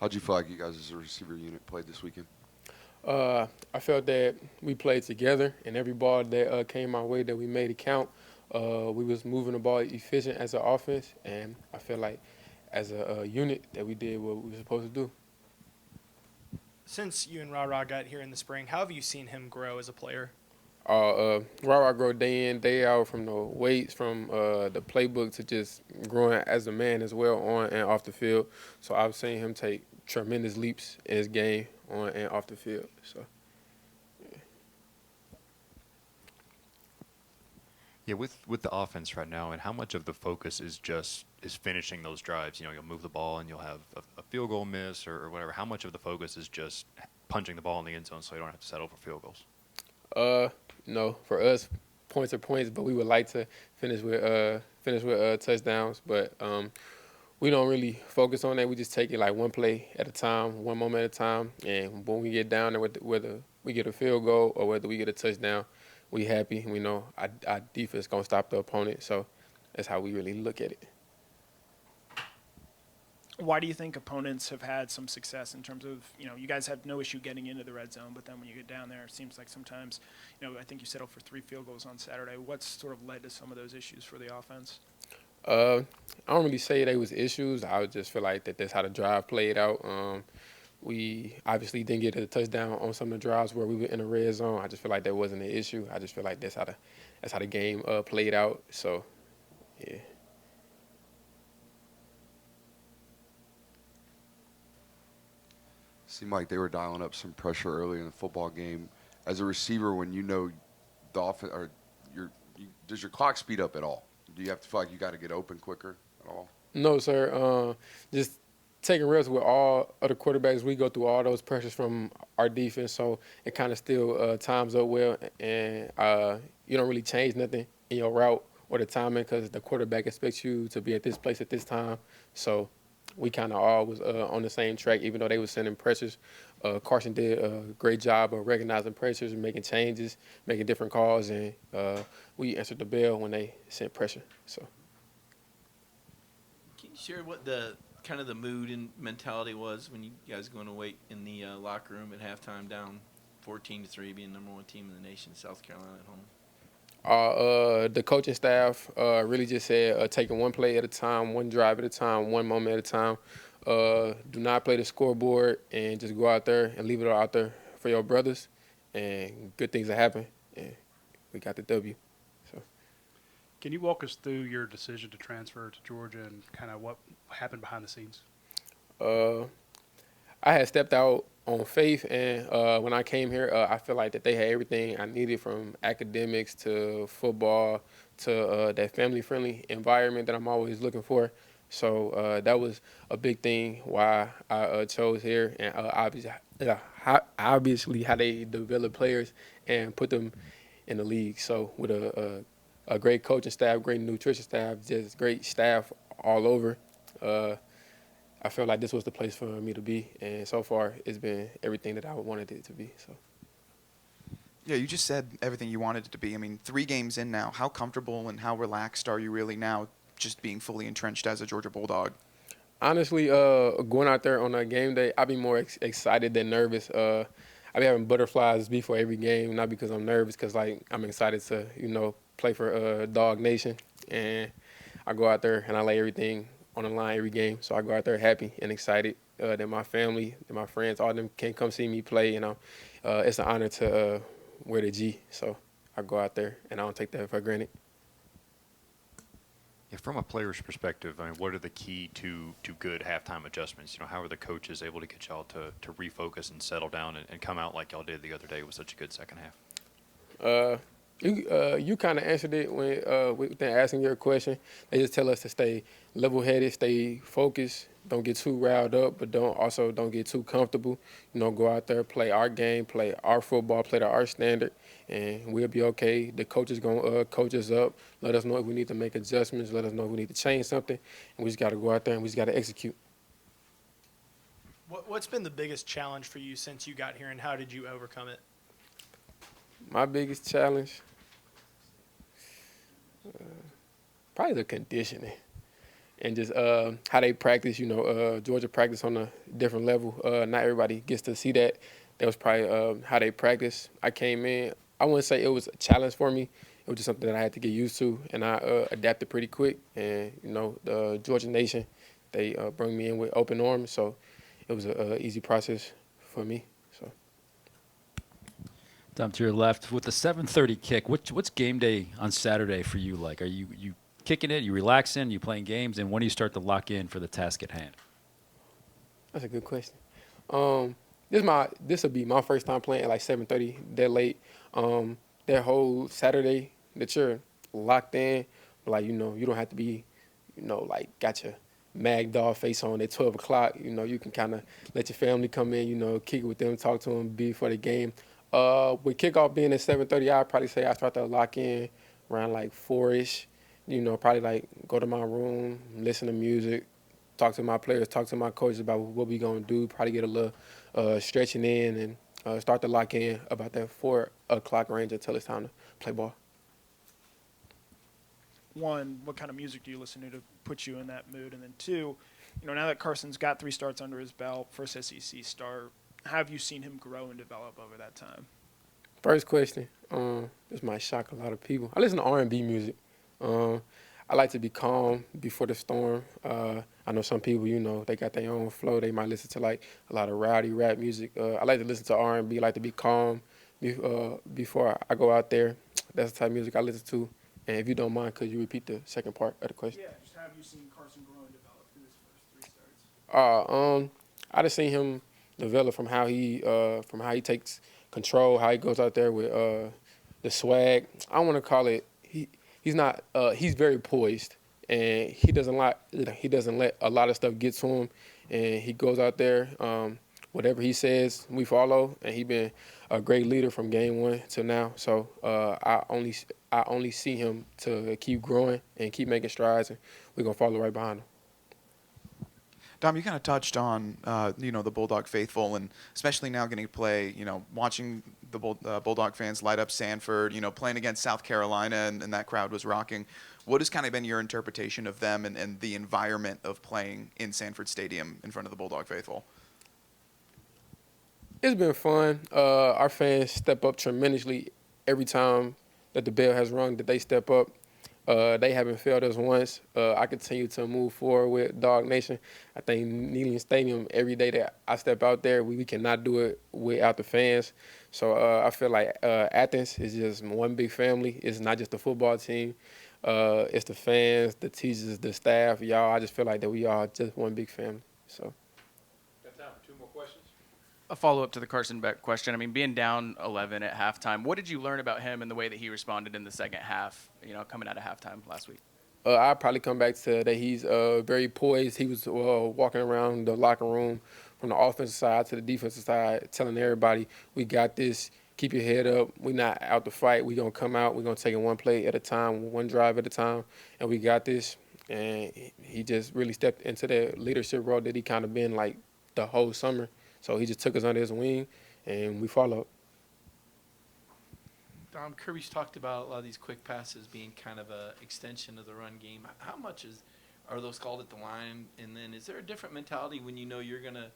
How'd you feel like you guys as a receiver unit played this weekend? I felt that we played together, and every ball that came our way that we made it count. We was moving the ball efficient as an offense, and I feel like as a unit that we did what we were supposed to do. Since you and Rara got here in the spring, how have you seen him grow as a player? Rara grow day in, day out from the weights, from the playbook to just growing as a man as well on and off the field. So I've seen him take tremendous leaps in his game on and off the field. So. Yeah, with the offense right now, and how much of the focus is finishing those drives? You know, you'll move the ball and you'll have a field goal miss or whatever. How much of the focus is just punching the ball in the end zone so you don't have to settle for field goals? Uh, no, for us, points are points, but we would like to finish with touchdowns. But we don't really focus on that. We just take it like one play at a time, one moment at a time. And when we get down there, whether we get a field goal or whether we get a touchdown, we happy. We know our defense gonna stop the opponent. So that's how we really look at it. Why do you think opponents have had some success in terms of, you guys have no issue getting into the red zone, but then when you get down there, it seems like sometimes, I think you settled for 3 field goals on Saturday. What's sort of led to some of those issues for the offense? I don't really say they was issues. I would just feel like that's how the drive played out. We obviously didn't get a touchdown on some of the drives where we were in the red zone. I just feel like that wasn't an issue. I just feel like that's how the game played out. So, yeah. Seemed like they were dialing up some pressure early in the football game. As a receiver, when you know the offense, or does your clock speed up at all? Do you have to feel like you got to get open quicker at all? No, sir. Just taking reps with all other quarterbacks, we go through all those pressures from our defense, so it kind of still times up well, and you don't really change nothing in your route or the timing because the quarterback expects you to be at this place at this time. So we kind of all was on the same track, even though they were sending pressures. Carson did a great job of recognizing pressures and making changes, making different calls, and we answered the bell when they sent pressure. So. Can you share what the kind of the mood and mentality was when you guys going to wait in the locker room at halftime, down 14-3, being number 1 team in the nation, South Carolina at home? The coaching staff really just said taking one play at a time, one drive at a time, one moment at a time. Do not play the scoreboard and just go out there and leave it all out there for your brothers, and good things will happen. And we got the W. So. Can you walk us through your decision to transfer to Georgia and kind of what happened behind the scenes? I had stepped out on faith, and when I came here, I feel like that they had everything I needed, from academics to football to that family-friendly environment that I'm always looking for. So that was a big thing why I chose here, and obviously how they develop players and put them in the league. So with a great coaching staff, great nutrition staff, just great staff all over. I felt like this was the place for me to be, and so far it's been everything that I wanted it to be. So. Yeah, you just said everything you wanted it to be. I mean, 3 games in now, how comfortable and how relaxed are you really now just being fully entrenched as a Georgia Bulldog? Honestly, going out there on a game day, I'll be more excited than nervous. I be having butterflies before every game, not because I'm nervous, because like I'm excited to play for Dog Nation, and I go out there and I lay everything on the line every game. So I go out there happy and excited that my family, that my friends, all of them can come see me play. It's an honor to wear the G. So I go out there and I don't take that for granted. Yeah, from a player's perspective, I mean, what are the key to good halftime adjustments? How are the coaches able to get y'all to refocus and settle down and come out like y'all did the other day with such a good second half? You kind of answered it when asking your question. They just tell us to stay level-headed, stay focused, don't get too riled up, but don't get too comfortable. Go out there, play our game, play our football, play to our standard, and we'll be okay. The coach is gonna coach us up, let us know if we need to make adjustments, let us know if we need to change something, and we just got to go out there and we just got to execute. What's been the biggest challenge for you since you got here, and how did you overcome it? My biggest challenge, probably the conditioning. and just how they practice. Georgia practice on a different level. Not everybody gets to see that. That was probably how they practice. I came in. I wouldn't say it was a challenge for me. It was just something that I had to get used to, and I adapted pretty quick. And the Georgia Nation, they brought me in with open arms, so it was an easy process for me. So. Dom, to your left, with the 7:30 kick, what's game day on Saturday for you like? Are you kicking it, you relaxing, you playing games, and when do you start to lock in for the task at hand? That's a good question. This will be my first time playing at like 7:30 that late. That whole Saturday that you're locked in, like you don't have to be, like got your mag dog face on at 12 o'clock. You can kind of let your family come in, kick it with them, talk to them before the game. With kickoff being at 7:30, I'd probably say I start to lock in around like 4-ish. Probably like go to my room, listen to music, talk to my players, talk to my coaches about what we gonna do. Probably get a little stretching in and start to lock in about that 4 o'clock range until it's time to play ball. One, what kind of music do you listen to put you in that mood? And then two, now that Carson's got 3 starts under his belt, first SEC start, have you seen him grow and develop over that time? First question, this might shock a lot of people. I listen to R&B music. I like to be calm before the storm. I know some people, they got their own flow. They might listen to like a lot of rowdy rap music. I like to listen to R&B, like to be calm before I go out there. That's the type of music I listen to. And if you don't mind, could you repeat the second part of the question? Yeah, just have you seen Carson grow and develop through his first 3 starts? I just seen him develop from how he takes control, how he goes out there with the swag. I want to call it. He's very poised, and he doesn't let a lot of stuff get to him, and he goes out there. Whatever he says, we follow, and he's been a great leader from game 1 to now. So I only see him to keep growing and keep making strides, and we're gonna follow right behind him. Dom, you kind of touched on, the Bulldog faithful, and especially now getting to play, watching the Bulldog fans light up Sanford, playing against South Carolina, and that crowd was rocking. What has kind of been your interpretation of them and the environment of playing in Sanford Stadium in front of the Bulldog faithful? It's been fun. Our fans step up tremendously every time that the bell has rung, that they step up. They haven't failed us once. I continue to move forward with Dog Nation. I think Neyland Stadium, every day that I step out there, we cannot do it without the fans. So I feel like Athens is just one big family. It's not just the football team. It's the fans, the teachers, the staff, y'all. I just feel like that we are just one big family. So. Got time for 2 more questions. A follow-up to the Carson Beck question. I mean, being down 11 at halftime, what did you learn about him and the way that he responded in the second half, coming out of halftime last week? I'd probably come back to that he's very poised. He was walking around the locker room from the offensive side to the defensive side, telling everybody, we got this, keep your head up. We're not out to fight. We're going to come out. We're going to take it one play at a time, one drive at a time, and we got this. And he just really stepped into that leadership role that he kind of been like the whole summer. So he just took us under his wing, and we followed. Dom, Kirby's talked about a lot of these quick passes being kind of a extension of the run game. How much are those called at the line? And then is there a different mentality when you know you're going to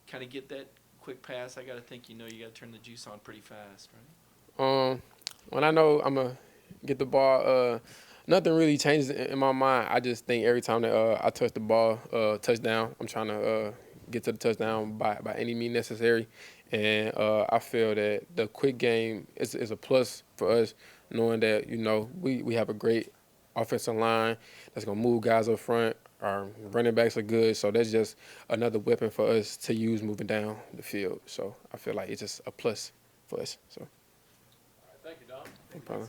kind of get that quick pass? I got to think you got to turn the juice on pretty fast, right? When I know I'm going to get the ball, nothing really changes in my mind. I just think every time that I touch the ball, touchdown, I'm trying to get to the touchdown by any means necessary. And I feel that the quick game is a plus for us, knowing that, we have a great offensive line that's going to move guys up front. Our running backs are good, so that's just another weapon for us to use moving down the field. So I feel like it's just a plus for us. So. Thank you, Dom. No problem.